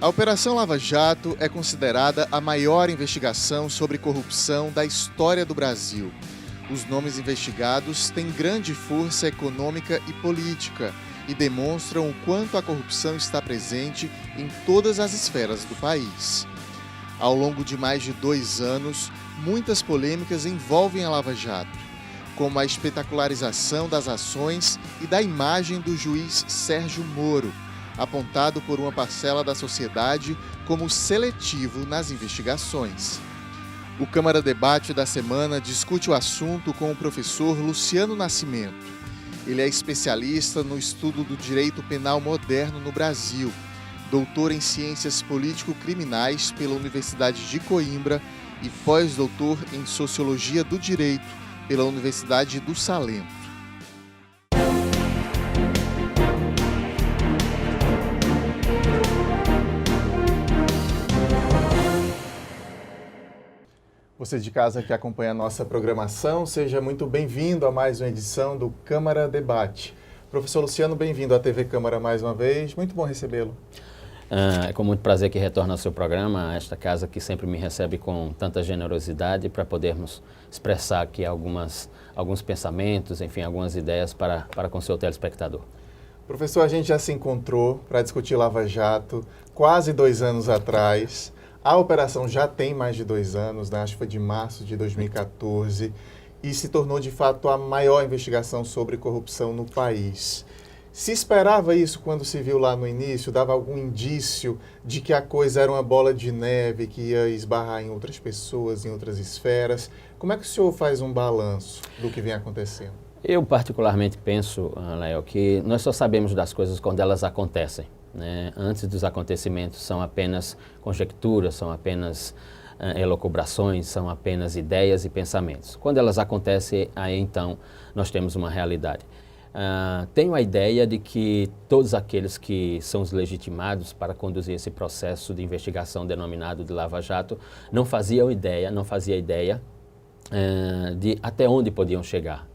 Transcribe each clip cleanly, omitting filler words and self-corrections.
A Operação Lava Jato é considerada a maior investigação sobre corrupção da história do Brasil. Os nomes investigados têm grande força econômica e política e demonstram o quanto a corrupção está presente em todas as esferas do país. Ao longo de mais de 2 anos, muitas polêmicas envolvem a Lava Jato, como a espetacularização das ações e da imagem do juiz Sérgio Moro, apontado por uma parcela da sociedade como seletivo nas investigações. O Câmara Debate da semana discute o assunto com o professor Luciano Nascimento. Ele é especialista no estudo do direito penal moderno no Brasil, doutor em ciências político-criminais pela Universidade de Coimbra e pós-doutor em sociologia do direito pela Universidade do Salento. Você de casa que acompanha a nossa programação, seja muito bem-vindo a mais uma edição do Câmara Debate. Professor Luciano, bem-vindo à TV Câmara mais uma vez, muito bom recebê-lo. É com muito prazer que retorno ao seu programa, a esta casa que sempre me recebe com tanta generosidade para podermos expressar aqui alguns pensamentos, enfim, algumas ideias para com o seu telespectador. Professor, a gente já se encontrou para discutir Lava Jato quase 2 anos atrás. A operação já tem mais de 2 anos, né? Acho que foi de março de 2014, e se tornou de fato a maior investigação sobre corrupção no país. Se esperava isso quando se viu lá no início? Dava algum indício de que a coisa era uma bola de neve que ia esbarrar em outras pessoas, em outras esferas? Como é que o senhor faz um balanço do que vem acontecendo? Eu particularmente penso, Léo, que nós só sabemos das coisas quando elas acontecem, né? Antes dos acontecimentos são apenas conjecturas, são apenas elucubrações, são apenas ideias e pensamentos. Quando elas acontecem, aí então nós temos uma realidade. Tenho a ideia de que todos aqueles que são os legitimados para conduzir esse processo de investigação denominado de Lava Jato não faziam ideia de até onde podiam chegar.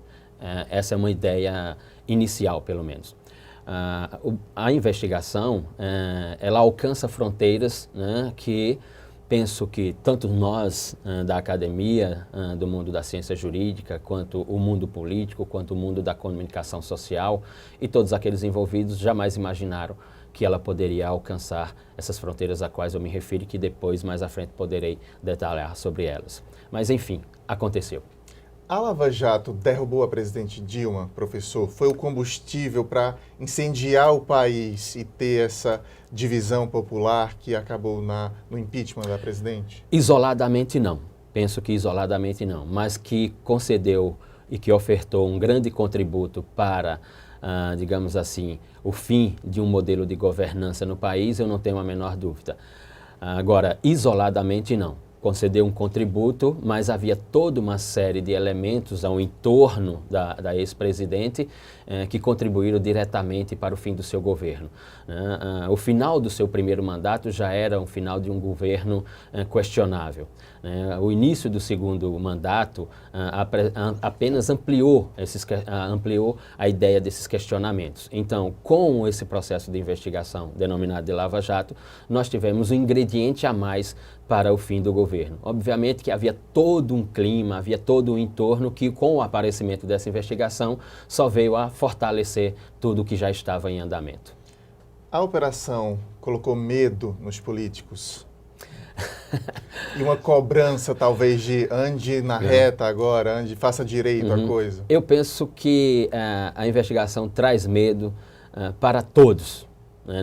Essa é uma ideia inicial, pelo menos. A investigação, ela alcança fronteiras, né, que penso que tanto nós da academia, do mundo da ciência jurídica, quanto o mundo político, quanto o mundo da comunicação social e todos aqueles envolvidos jamais imaginaram que ela poderia alcançar essas fronteiras a quais eu me refiro e que depois, mais à frente, poderei detalhar sobre elas. Mas, enfim, aconteceu. A Lava Jato derrubou a presidente Dilma, professor? Foi o combustível para incendiar o país e ter essa divisão popular que acabou no impeachment da presidente? Isoladamente não. Penso que isoladamente não, mas que concedeu e que ofertou um grande contributo para, digamos assim, o fim de um modelo de governança no país, eu não tenho a menor dúvida. Agora, isoladamente não. Concedeu um contributo, mas havia toda uma série de elementos ao entorno da ex-presidente que contribuíram diretamente para o fim do seu governo. O final do seu primeiro mandato já era um final de um governo questionável. O início do segundo mandato apenas ampliou a ideia desses questionamentos. Então, com esse processo de investigação denominado de Lava Jato, nós tivemos um ingrediente a mais para o fim do governo. Obviamente que havia todo um clima, havia todo um entorno que, com o aparecimento dessa investigação, só veio a fortalecer tudo o que já estava em andamento. A operação colocou medo nos políticos? E uma cobrança, talvez, de ande na reta agora, ande, faça direito a coisa? Eu penso que a investigação traz medo para todos.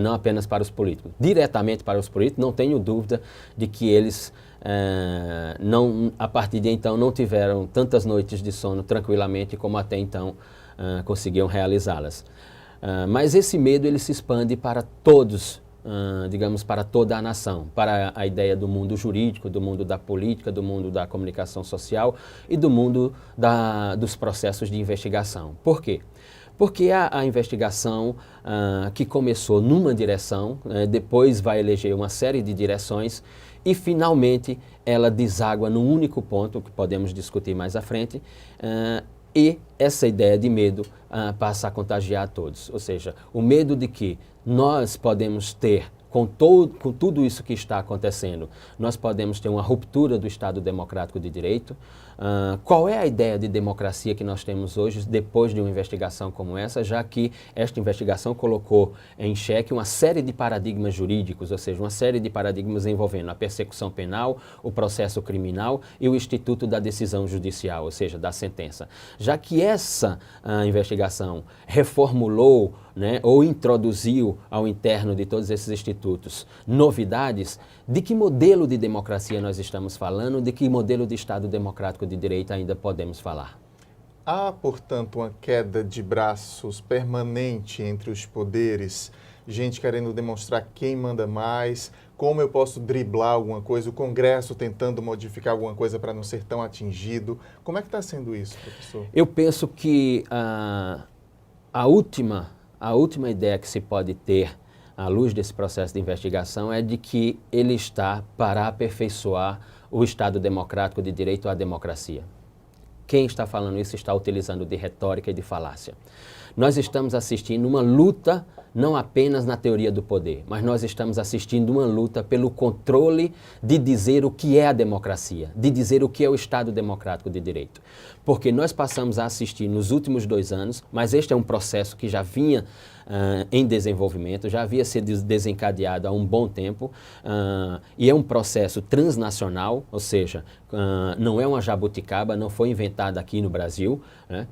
Não apenas para os políticos. Diretamente para os políticos, não tenho dúvida de que eles, a partir de então, não tiveram tantas noites de sono tranquilamente como até então conseguiam realizá-las. Mas esse medo ele se expande para todos, digamos, para toda a nação, para a ideia do mundo jurídico, do mundo da política, do mundo da comunicação social e do mundo dos processos de investigação. Por quê? Porque a investigação que começou numa direção, depois vai eleger uma série de direções e, finalmente, ela deságua num único ponto, que podemos discutir mais à frente, e essa ideia de medo passa a contagiar a todos. Ou seja, o medo de que nós podemos ter com tudo isso que está acontecendo, nós podemos ter uma ruptura do Estado Democrático de Direito? Qual é a ideia de democracia que nós temos hoje depois de uma investigação como essa, já que esta investigação colocou em xeque uma série de paradigmas jurídicos, ou seja, uma série de paradigmas envolvendo a persecução penal, o processo criminal e o instituto da decisão judicial, ou seja, da sentença. Já que essa investigação reformulou, né, ou introduziu ao interno de todos esses institutos novidades, de que modelo de democracia nós estamos falando, de que modelo de Estado democrático de direito ainda podemos falar? Há, portanto, uma queda de braços permanente entre os poderes, gente querendo demonstrar quem manda mais, como eu posso driblar alguma coisa, o Congresso tentando modificar alguma coisa para não ser tão atingido. Como é que está sendo isso, professor? Eu penso que a última ideia que se pode ter à luz desse processo de investigação é de que ele está para aperfeiçoar o Estado democrático de direito à democracia. Quem está falando isso está utilizando de retórica e de falácia. Nós estamos assistindo uma luta não apenas na teoria do poder, mas nós estamos assistindo uma luta pelo controle de dizer o que é a democracia, de dizer o que é o Estado democrático de direito. Porque nós passamos a assistir nos últimos 2 anos, mas este é um processo que já vinha em desenvolvimento, já havia sido desencadeado há um bom tempo, e é um processo transnacional, ou seja, não é uma jabuticaba, não foi inventada aqui no Brasil, né?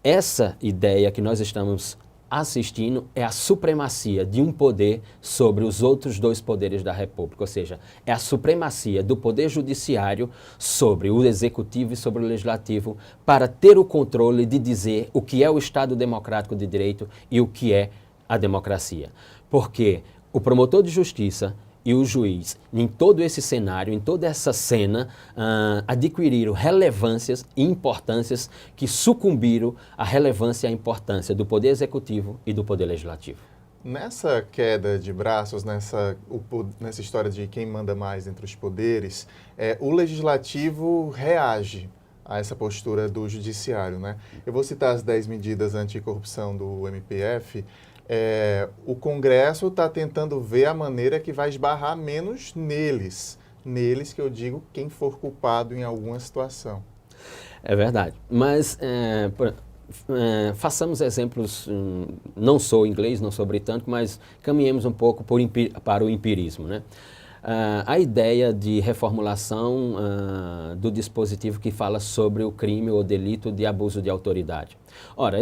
Essa ideia que nós estamos assistindo é a supremacia de um poder sobre os outros 2 poderes da República, ou seja, é a supremacia do poder judiciário sobre o executivo e sobre o legislativo para ter o controle de dizer o que é o Estado democrático de direito e o que é a democracia. Porque o promotor de justiça e o juiz, em todo esse cenário, em toda essa cena, adquiriram relevâncias e importâncias que sucumbiram à relevância e à importância do Poder Executivo e do Poder Legislativo. Nessa queda de braços, nessa história de quem manda mais entre os poderes, o Legislativo reage a essa postura do Judiciário, né? Eu vou citar as 10 medidas anticorrupção do MPF. O Congresso está tentando ver a maneira que vai esbarrar menos neles que eu digo quem for culpado em alguma situação. É verdade, mas façamos exemplos, não sou inglês, não sou britânico, mas caminhemos um pouco para o empirismo, né? A ideia de reformulação do dispositivo que fala sobre o crime ou delito de abuso de autoridade. Ora,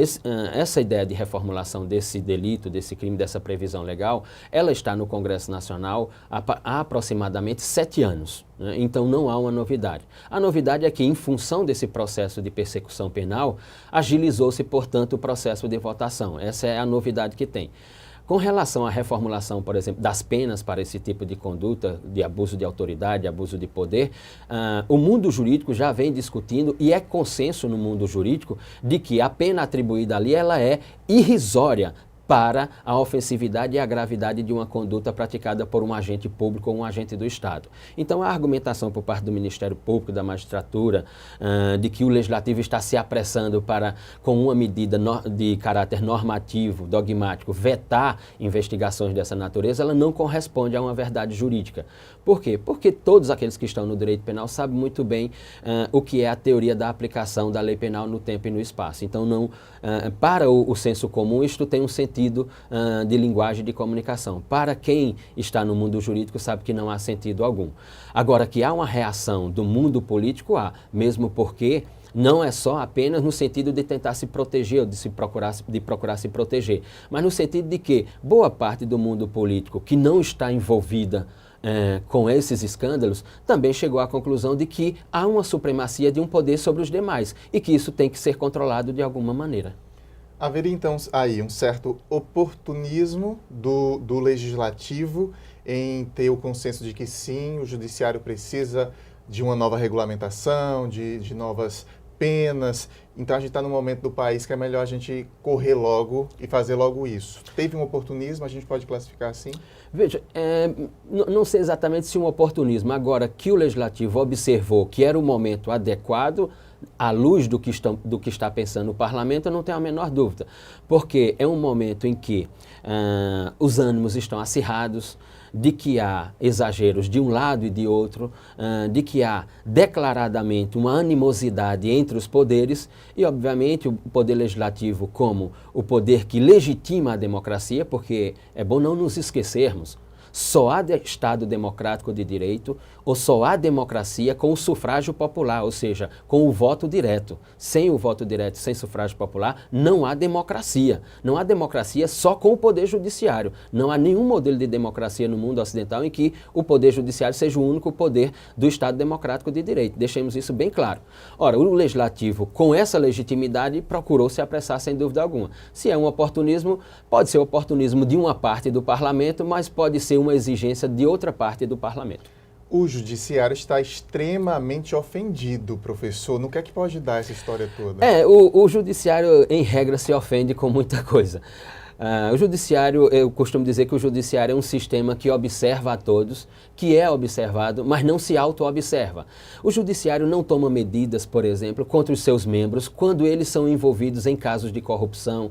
essa ideia de reformulação desse delito, desse crime, dessa previsão legal, ela está no Congresso Nacional há aproximadamente 7 anos. Né? Então não há uma novidade. A novidade é que, em função desse processo de persecução penal, agilizou-se, portanto, o processo de votação. Essa é a novidade que tem. Com relação à reformulação, por exemplo, das penas para esse tipo de conduta, de abuso de autoridade, abuso de poder, o mundo jurídico já vem discutindo e é consenso no mundo jurídico de que a pena atribuída ali ela é irrisória para a ofensividade e a gravidade de uma conduta praticada por um agente público ou um agente do Estado. Então, a argumentação por parte do Ministério Público, da magistratura, de que o Legislativo está se apressando para, com uma medida de caráter normativo, dogmático, vetar investigações dessa natureza, ela não corresponde a uma verdade jurídica. Por quê? Porque todos aqueles que estão no direito penal sabem muito bem o que é a teoria da aplicação da lei penal no tempo e no espaço. Então, para o senso comum, isto tem um sentido de linguagem de comunicação. Para quem está no mundo jurídico sabe que não há sentido algum. Agora, que há uma reação do mundo político, há, mesmo porque não é só apenas no sentido de tentar se proteger ou de procurar se proteger, mas no sentido de que boa parte do mundo político que não está envolvida com esses escândalos, também chegou à conclusão de que há uma supremacia de um poder sobre os demais e que isso tem que ser controlado de alguma maneira. Haveria, então, aí um certo oportunismo do Legislativo em ter o consenso de que sim, o Judiciário precisa de uma nova regulamentação, de novas penas. Então, a gente está num momento do país que é melhor a gente correr logo e fazer logo isso. Teve um oportunismo, a gente pode classificar assim? Veja, não sei exatamente se um oportunismo. Agora, que o Legislativo observou que era o momento adequado, à luz do que está pensando o parlamento, eu não tenho a menor dúvida, porque é um momento em que os ânimos estão acirrados, de que há exageros de um lado e de outro, de que há declaradamente uma animosidade entre os poderes e, obviamente, o poder legislativo como o poder que legitima a democracia, porque é bom não nos esquecermos, só há Estado democrático de direito ou só há democracia com o sufrágio popular, ou seja, com o voto direto. Sem o voto direto, sem sufrágio popular, não há democracia. Não há democracia só com o poder judiciário. Não há nenhum modelo de democracia no mundo ocidental em que o poder judiciário seja o único poder do Estado democrático de direito. Deixemos isso bem claro. Ora, o legislativo, com essa legitimidade, procurou se apressar sem dúvida alguma. Se é um oportunismo, pode ser oportunismo de uma parte do parlamento, mas pode ser uma exigência de outra parte do parlamento. O judiciário está extremamente ofendido, professor. No que é que pode dar essa história toda? O judiciário, em regra, se ofende com muita coisa. O judiciário, eu costumo dizer que o judiciário é um sistema que observa a todos, que é observado, mas não se auto-observa. O judiciário não toma medidas, por exemplo, contra os seus membros quando eles são envolvidos em casos de corrupção,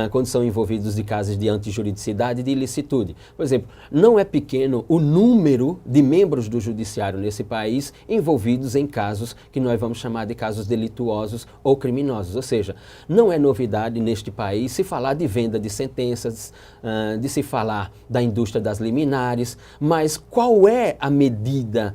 quando são envolvidos de casos de antijuridicidade e de ilicitude. Por exemplo, não é pequeno o número de membros do judiciário nesse país envolvidos em casos que nós vamos chamar de casos delituosos ou criminosos. Ou seja, não é novidade neste país se falar de venda de sentenças, de se falar da indústria das liminares, mas qual é a medida,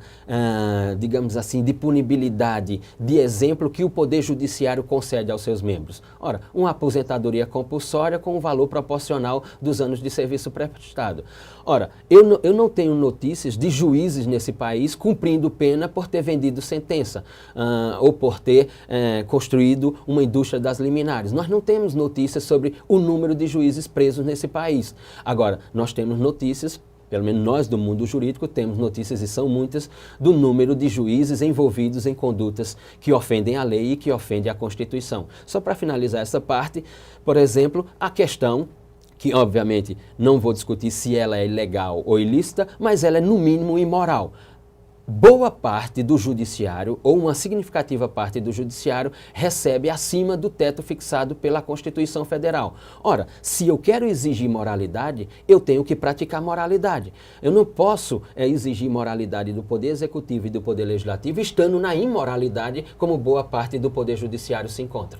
digamos assim, de punibilidade, de exemplo que o Poder Judiciário concede aos seus membros? Ora, uma aposentadoria compulsória com o valor proporcional dos anos de serviço prestado. Ora, eu não tenho notícias de juízes nesse país cumprindo pena por ter vendido sentença ou por ter construído uma indústria das liminares. Nós não temos notícias sobre o número de juízes presos nesse país. Agora, nós temos notícias, pelo menos nós do mundo jurídico temos notícias, e são muitas, do número de juízes envolvidos em condutas que ofendem a lei e que ofendem a Constituição. Só para finalizar essa parte, por exemplo, a questão que, obviamente, não vou discutir se ela é ilegal ou ilícita, mas ela é, no mínimo, imoral. Boa parte do judiciário, ou uma significativa parte do judiciário, recebe acima do teto fixado pela Constituição Federal. Ora, se eu quero exigir moralidade, eu tenho que praticar moralidade. Eu não posso exigir moralidade do Poder Executivo e do Poder Legislativo estando na imoralidade, como boa parte do Poder Judiciário se encontra.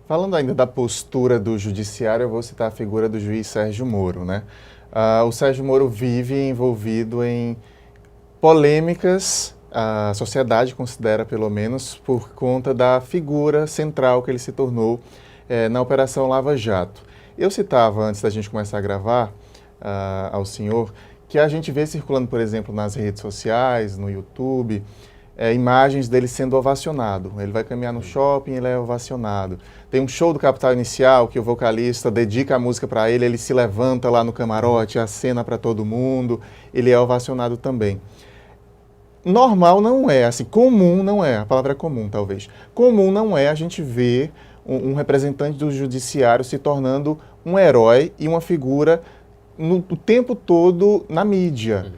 Falando ainda da postura do judiciário, eu vou citar a figura do juiz Sérgio Moro, né? O Sérgio Moro vive envolvido em polêmicas, a sociedade considera pelo menos, por conta da figura central que ele se tornou na Operação Lava Jato. Eu citava, antes da gente começar a gravar, ao senhor, que a gente vê circulando, por exemplo, nas redes sociais, no YouTube, imagens dele sendo ovacionado. Ele vai caminhar no shopping, ele é ovacionado. Tem um show do Capital Inicial que o vocalista dedica a música para ele, ele se levanta lá no camarote, acena para todo mundo, ele é ovacionado também. Normal não é, assim, comum não é, a palavra é comum talvez. Comum não é a gente ver um representante do judiciário se tornando um herói e uma figura o tempo todo na mídia.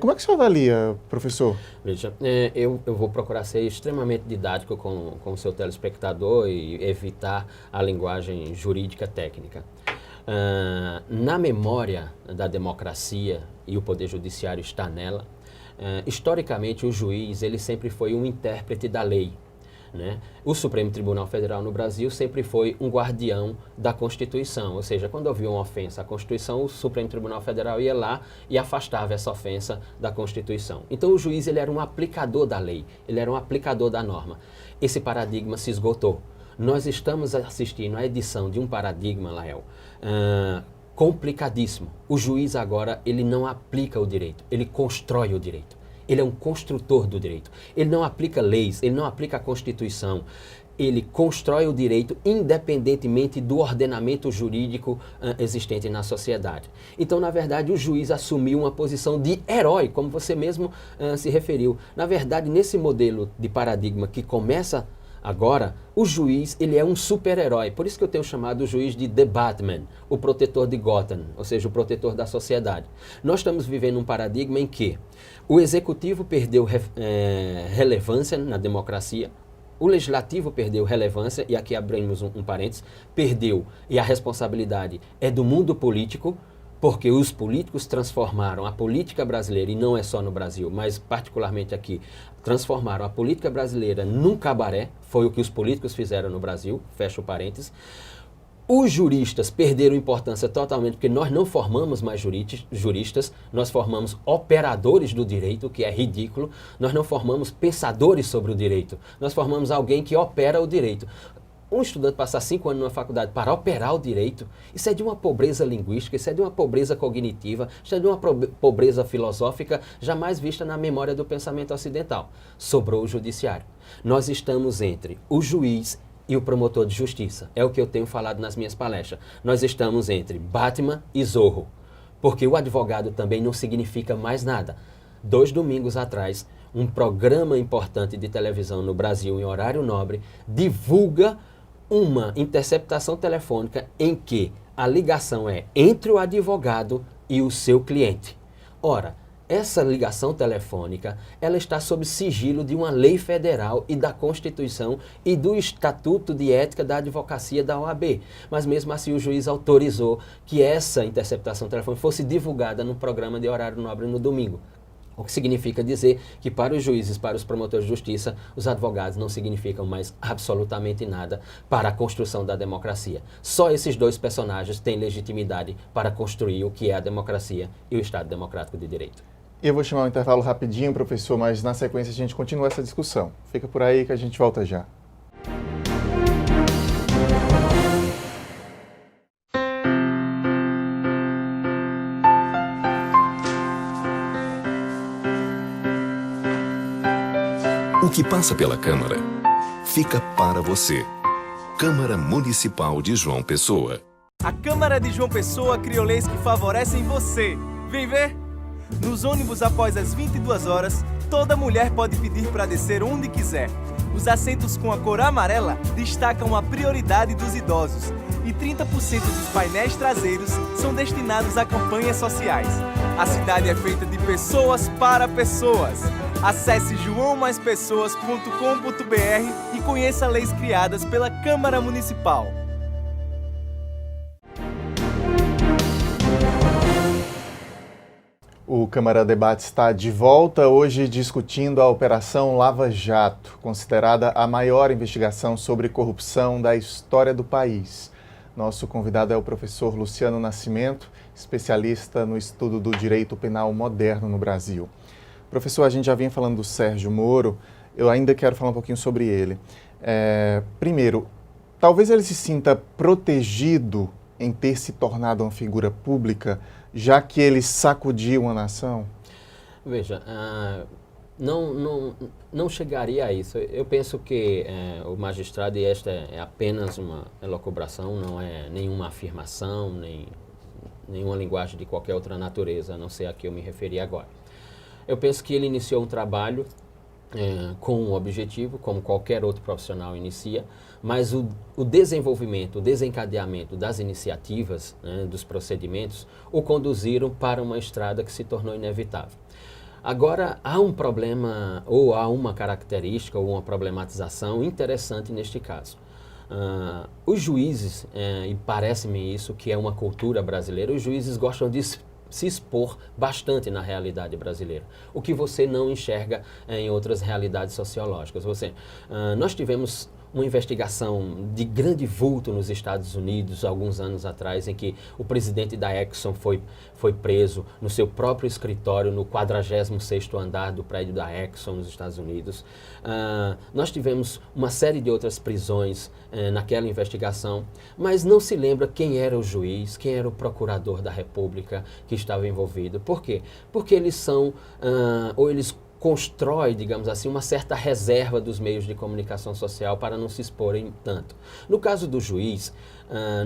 Como é que você avalia, professor? Veja, eu vou procurar ser extremamente didático com o seu telespectador e evitar a linguagem jurídica técnica. Na memória da democracia, e o Poder Judiciário está nela, historicamente o juiz ele sempre foi um intérprete da lei, né? O Supremo Tribunal Federal no Brasil sempre foi um guardião da Constituição, ou seja, quando havia uma ofensa à Constituição, o Supremo Tribunal Federal ia lá e afastava essa ofensa da Constituição. Então o juiz ele era um aplicador da lei, ele era um aplicador da norma. Esse paradigma se esgotou. Nós estamos assistindo à edição de um paradigma, Lael, complicadíssimo. O juiz agora, ele não aplica o direito, ele constrói o direito. Ele é um construtor do direito. Ele não aplica leis, ele não aplica a Constituição. Ele constrói o direito independentemente do ordenamento jurídico existente na sociedade. Então, na verdade, o juiz assumiu uma posição de herói, como você mesmo se referiu. Na verdade, nesse modelo de paradigma que começa agora, o juiz ele é um super-herói. Por isso que eu tenho chamado o juiz de The Batman, o protetor de Gotham, ou seja, o protetor da sociedade. Nós estamos vivendo um paradigma em que o executivo perdeu relevância na democracia, o legislativo perdeu relevância, e aqui abrimos um parênteses, perdeu, e a responsabilidade é do mundo político, porque os políticos transformaram a política brasileira, e não é só no Brasil, mas particularmente aqui, transformaram a política brasileira num cabaré, foi o que os políticos fizeram no Brasil, fecha o parênteses. Os juristas perderam importância totalmente, porque nós não formamos mais juristas, nós formamos operadores do direito, o que é ridículo, nós não formamos pensadores sobre o direito, nós formamos alguém que opera o direito. Um estudante passar 5 anos numa faculdade para operar o direito, isso é de uma pobreza linguística, isso é de uma pobreza cognitiva, isso é de uma pobreza filosófica jamais vista na memória do pensamento ocidental. Sobrou o judiciário. Nós estamos entre o juiz e o promotor de justiça. É o que eu tenho falado nas minhas palestras. Nós estamos entre Batman e Zorro, porque o advogado também não significa mais nada. 2 domingos atrás, um programa importante de televisão no Brasil, em horário nobre, divulga uma interceptação telefônica em que a ligação é entre o advogado e o seu cliente. Ora, essa ligação telefônica, ela está sob sigilo de uma lei federal e da Constituição e do Estatuto de Ética da Advocacia da OAB. Mas mesmo assim o juiz autorizou que essa interceptação telefônica fosse divulgada no programa de horário nobre no domingo. O que significa dizer que para os juízes, para os promotores de justiça, os advogados não significam mais absolutamente nada para a construção da democracia. Só esses 2 personagens têm legitimidade para construir o que é a democracia e o Estado Democrático de Direito. Eu vou chamar um intervalo rapidinho, professor, mas na sequência a gente continua essa discussão. Fica por aí que a gente volta já. O que passa pela Câmara fica para você. Câmara Municipal de João Pessoa. A Câmara de João Pessoa criou leis que favorecem você. Vem ver? Nos ônibus após as 22 horas, toda mulher pode pedir para descer onde quiser. Os assentos com a cor amarela destacam a prioridade dos idosos e 30% dos painéis traseiros são destinados a campanhas sociais. A cidade é feita de pessoas para pessoas. Acesse joaomaispesoas.com.br e conheça leis criadas pela Câmara Municipal. O Câmara Debate está de volta, hoje discutindo a Operação Lava Jato, considerada a maior investigação sobre corrupção da história do país. Nosso convidado é o professor Luciano Nascimento, especialista no estudo do direito penal moderno no Brasil. Professor, a gente já vinha falando do Sérgio Moro, eu ainda quero falar um pouquinho sobre ele. Primeiro, talvez ele se sinta protegido em ter se tornado uma figura pública, já que ele sacudiu uma nação? Veja, não chegaria a isso. Eu penso que o magistrado, e esta é apenas uma elucubração, não é nenhuma afirmação, nem nenhuma linguagem de qualquer outra natureza, a não ser a que eu me referi agora. Eu penso que ele iniciou um trabalho com um objetivo, como qualquer outro profissional inicia, mas o desenvolvimento, o desencadeamento das iniciativas, dos procedimentos, o conduziram para uma estrada que se tornou inevitável. Agora, há um problema, ou há uma característica, ou uma problematização interessante neste caso. Os juízes, e parece-me isso que é uma cultura brasileira, os juízes gostam de se expor bastante na realidade brasileira, o que você não enxerga em outras realidades sociológicas. Nós tivemos uma investigação de grande vulto nos Estados Unidos, alguns anos atrás, em que o presidente da Exxon foi preso no seu próprio escritório, no 46º andar do prédio da Exxon, nos Estados Unidos. Nós tivemos uma série de outras prisões naquela investigação, mas não se lembra quem era o juiz, quem era o procurador da República que estava envolvido. Por quê? Porque eles são, ou eles constrói, digamos assim, uma certa reserva dos meios de comunicação social para não se exporem tanto. No caso do juiz,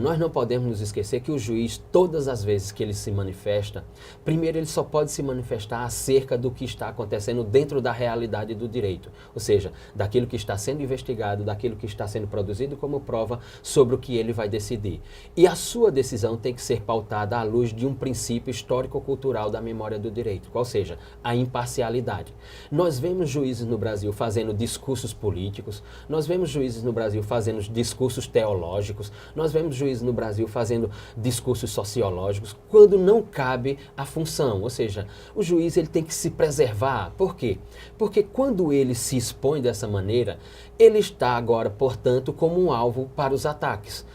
nós não podemos nos esquecer que o juiz, todas as vezes que ele se manifesta, primeiro ele só pode se manifestar acerca do que está acontecendo dentro da realidade do direito, ou seja, daquilo que está sendo investigado, daquilo que está sendo produzido como prova sobre o que ele vai decidir. E a sua decisão tem que ser pautada à luz de um princípio histórico-cultural da memória do direito, qual seja, a imparcialidade. Nós vemos juízes no Brasil fazendo discursos políticos, nós vemos juízes no Brasil fazendo discursos teológicos, nós vemos juízes no Brasil fazendo discursos sociológicos, quando não cabe a função, ou seja, o juiz ele tem que se preservar. Por quê? Porque quando ele se expõe dessa maneira, ele está agora, portanto, como um alvo para os ataques.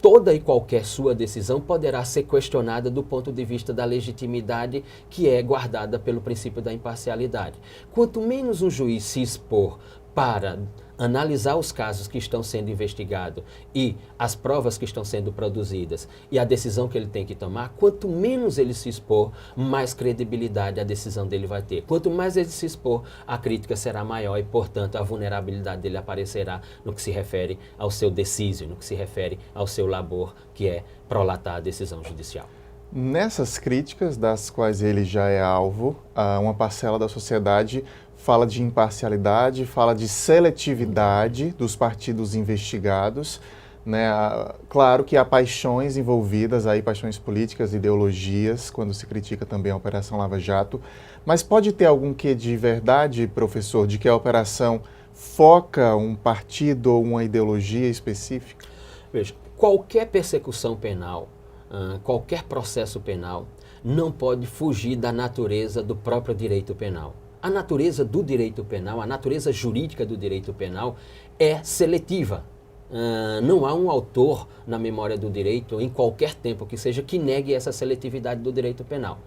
Toda e qualquer sua decisão poderá ser questionada do ponto de vista da legitimidade que é guardada pelo princípio da imparcialidade. Quanto menos um juiz se expor para analisar os casos que estão sendo investigados e as provas que estão sendo produzidas e a decisão que ele tem que tomar, quanto menos ele se expor, mais credibilidade a decisão dele vai ter. Quanto mais ele se expor, a crítica será maior e, portanto, a vulnerabilidade dele aparecerá no que se refere ao seu decísio, no que se refere ao seu labor, que é prolatar a decisão judicial. Nessas críticas, das quais ele já é alvo, uma parcela da sociedade fala de imparcialidade, fala de seletividade dos partidos investigados, né? Claro que há paixões envolvidas, aí paixões políticas, ideologias, quando se critica também a Operação Lava Jato, mas pode ter algum quê de verdade, professor, de que a operação foca um partido ou uma ideologia específica? Veja, qualquer persecução penal, qualquer processo penal não pode fugir da natureza do próprio direito penal. A natureza do direito penal, a natureza jurídica do direito penal é seletiva. Não há um autor na memória do direito, em qualquer tempo que seja, que negue essa seletividade do direito penal.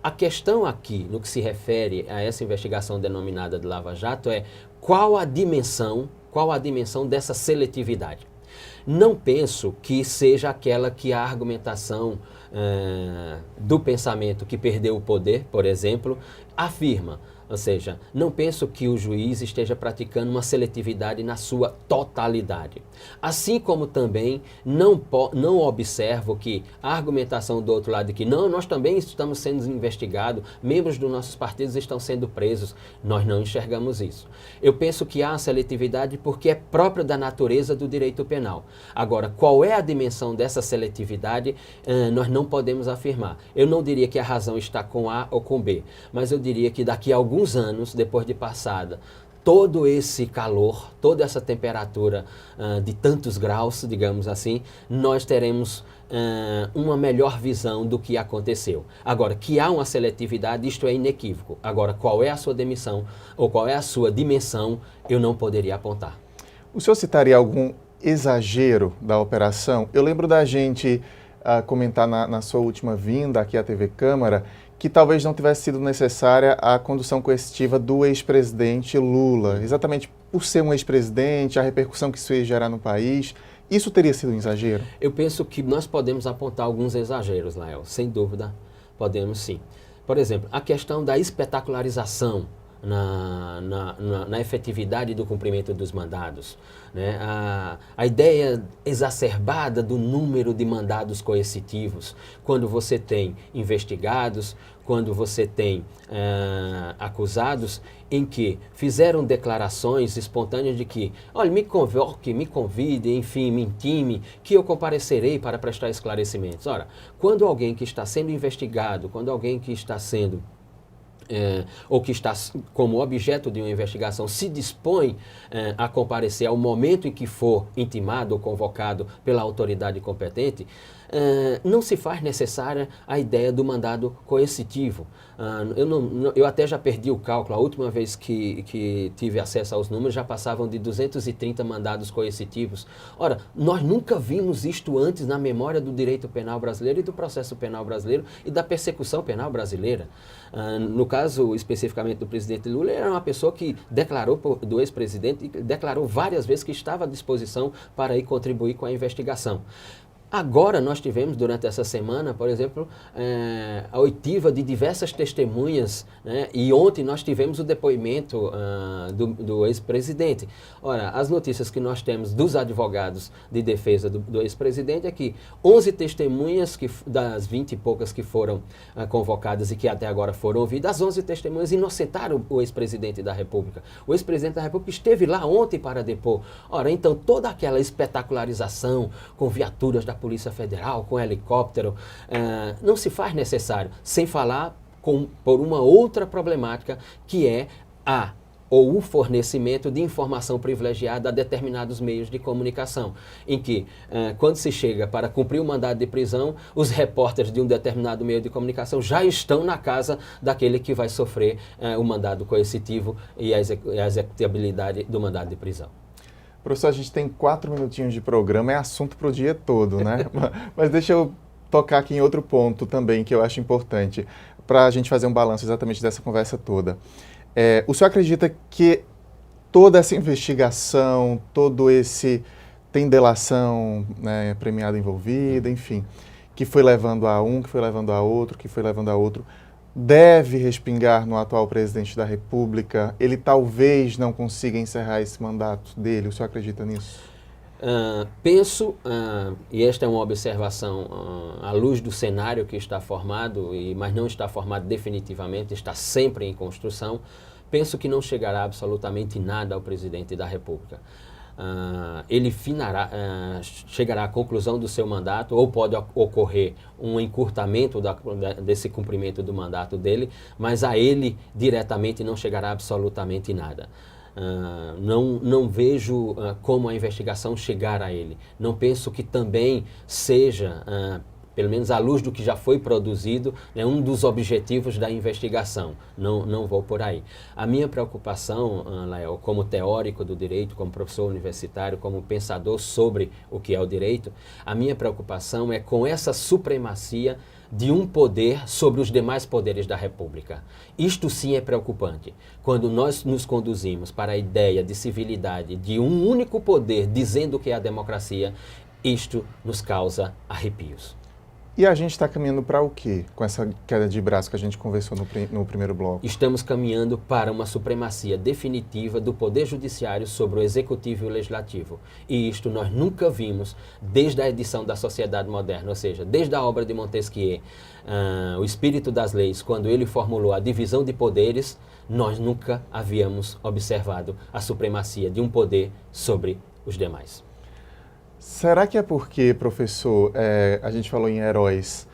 A questão aqui, no que se refere a essa investigação denominada de Lava Jato, é qual a dimensão dessa seletividade. Não penso que seja aquela que a argumentação do pensamento que perdeu o poder, por exemplo, afirma. Ou seja, não penso que o juiz esteja praticando uma seletividade na sua totalidade. Assim como também não observo que a argumentação do outro lado de que não, nós também estamos sendo investigados, membros dos nossos partidos estão sendo presos, nós não enxergamos isso. Eu penso que há uma seletividade porque é própria da natureza do direito penal. Agora, qual é a dimensão dessa seletividade, nós não podemos afirmar. Eu não diria que a razão está com A ou com B, mas eu diria que daqui a alguns anos, depois de passada todo esse calor, toda essa temperatura de tantos graus, digamos assim, nós teremos uma melhor visão do que aconteceu. Agora, que há uma seletividade, isto é inequívoco. Agora, qual é a sua demissão ou qual é a sua dimensão, eu não poderia apontar. O senhor citaria algum exagero da operação? Eu lembro da gente comentar na sua última vinda aqui à TV Câmara que talvez não tivesse sido necessária a condução coercitiva do ex-presidente Lula, exatamente por ser um ex-presidente, a repercussão que isso ia gerar no país. Isso teria sido um exagero? Eu penso que nós podemos apontar alguns exageros, Lael, sem dúvida, podemos sim. Por exemplo, a questão da espetacularização na efetividade do cumprimento dos mandados, né? A ideia exacerbada do número de mandados coercitivos, quando você tem investigados, quando você tem acusados em que fizeram declarações espontâneas de que, olha, me convoque, me convide, enfim, me intime, que eu comparecerei para prestar esclarecimentos. Ora, quando alguém que está sendo investigado, quando alguém que está sendo ou que está como objeto de uma investigação se dispõe a comparecer ao momento em que for intimado ou convocado pela autoridade competente, não se faz necessária a ideia do mandado coercitivo. Eu até já perdi o cálculo, a última vez que tive acesso aos números já passavam de 230 mandados coercitivos. Ora, nós nunca vimos isto antes na memória do direito penal brasileiro e do processo penal brasileiro e da persecução penal brasileira. No caso especificamente do presidente Lula, ele era uma pessoa que declarou, do ex-presidente, declarou várias vezes que estava à disposição para ir contribuir com a investigação. Agora nós tivemos, durante essa semana, por exemplo, a oitiva de diversas testemunhas, né? E ontem nós tivemos o depoimento do ex-presidente. Ora, as notícias que nós temos dos advogados de defesa do ex-presidente é que 11 testemunhas, das 20 e poucas que foram convocadas e que até agora foram ouvidas, as 11 testemunhas inocentaram o ex-presidente da República. O ex-presidente da República esteve lá ontem para depor. Ora, então toda aquela espetacularização com viaturas da Polícia Federal, com helicóptero, não se faz necessário, sem falar por uma outra problemática, que é o fornecimento de informação privilegiada a determinados meios de comunicação, em que, quando se chega para cumprir o mandado de prisão, os repórteres de um determinado meio de comunicação já estão na casa daquele que vai sofrer o mandado coercitivo e a executabilidade do mandado de prisão. Professor, a gente tem 4 minutinhos de programa, é assunto para o dia todo, né? Mas deixa eu tocar aqui em outro ponto também, que eu acho importante, para a gente fazer um balanço exatamente dessa conversa toda. O senhor acredita que toda essa investigação, tem delação, né, premiada envolvida, enfim, que foi levando a um, que foi levando a outro, que foi levando a outro, deve respingar no atual presidente da República? Ele talvez não consiga encerrar esse mandato dele? O senhor acredita nisso? Penso, e esta é uma observação à luz do cenário que está formado, mas não está formado definitivamente, está sempre em construção, penso que não chegará absolutamente nada ao presidente da República. Ele chegará à conclusão do seu mandato, ou pode ocorrer um encurtamento desse cumprimento do mandato dele, mas a ele diretamente não chegará absolutamente nada. Não vejo como a investigação chegar a ele. Não penso que também seja, pelo menos à luz do que já foi produzido, né, um dos objetivos da investigação. Não vou por aí. A minha preocupação, Lael, como teórico do direito, como professor universitário, como pensador sobre o que é o direito, a minha preocupação é com essa supremacia de um poder sobre os demais poderes da República. Isto sim é preocupante. Quando nós nos conduzimos para a ideia de civilidade de um único poder dizendo que é a democracia, isto nos causa arrepios. E a gente está caminhando para o quê? Com essa queda de braço que a gente conversou no primeiro bloco. Estamos caminhando para uma supremacia definitiva do Poder Judiciário sobre o Executivo e o Legislativo. E isto nós nunca vimos desde a edição da Sociedade Moderna, ou seja, desde a obra de Montesquieu, O Espírito das Leis, quando ele formulou a divisão de poderes, nós nunca havíamos observado a supremacia de um poder sobre os demais. Será que é porque, professor, a gente falou em heróis,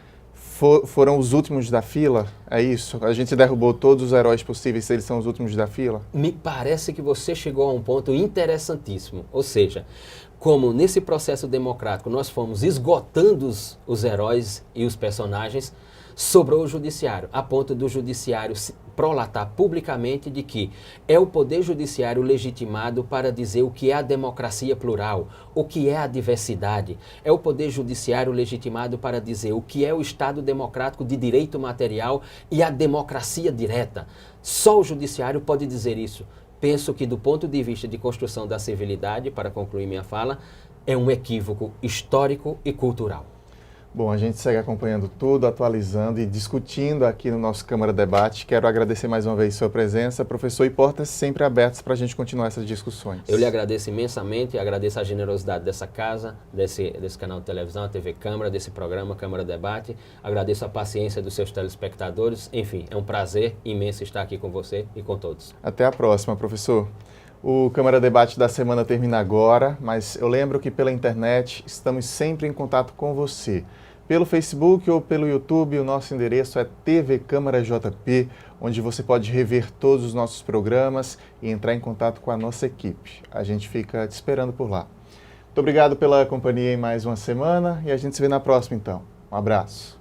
foram os últimos da fila? É isso? A gente derrubou todos os heróis possíveis, eles são os últimos da fila? Me parece que você chegou a um ponto interessantíssimo. Ou seja, como nesse processo democrático nós fomos esgotando os heróis e os personagens, sobrou o judiciário, a ponto do judiciário prolatar publicamente de que é o poder judiciário legitimado para dizer o que é a democracia plural, o que é a diversidade. É o poder judiciário legitimado para dizer o que é o Estado democrático de direito material e a democracia direta. Só o judiciário pode dizer isso. Penso que do ponto de vista de construção da civilidade, para concluir minha fala, é um equívoco histórico e cultural. Bom, a gente segue acompanhando tudo, atualizando e discutindo aqui no nosso Câmara Debate. Quero agradecer mais uma vez sua presença, professor, e portas sempre abertas para a gente continuar essas discussões. Eu lhe agradeço imensamente, agradeço a generosidade dessa casa, desse canal de televisão, a TV Câmara, desse programa Câmara Debate, agradeço a paciência dos seus telespectadores, enfim, é um prazer imenso estar aqui com você e com todos. Até a próxima, professor. O Câmara Debate da semana termina agora, mas eu lembro que pela internet estamos sempre em contato com você. Pelo Facebook ou pelo YouTube, o nosso endereço é TV Câmara JP, onde você pode rever todos os nossos programas e entrar em contato com a nossa equipe. A gente fica te esperando por lá. Muito obrigado pela companhia em mais uma semana e a gente se vê na próxima então. Um abraço.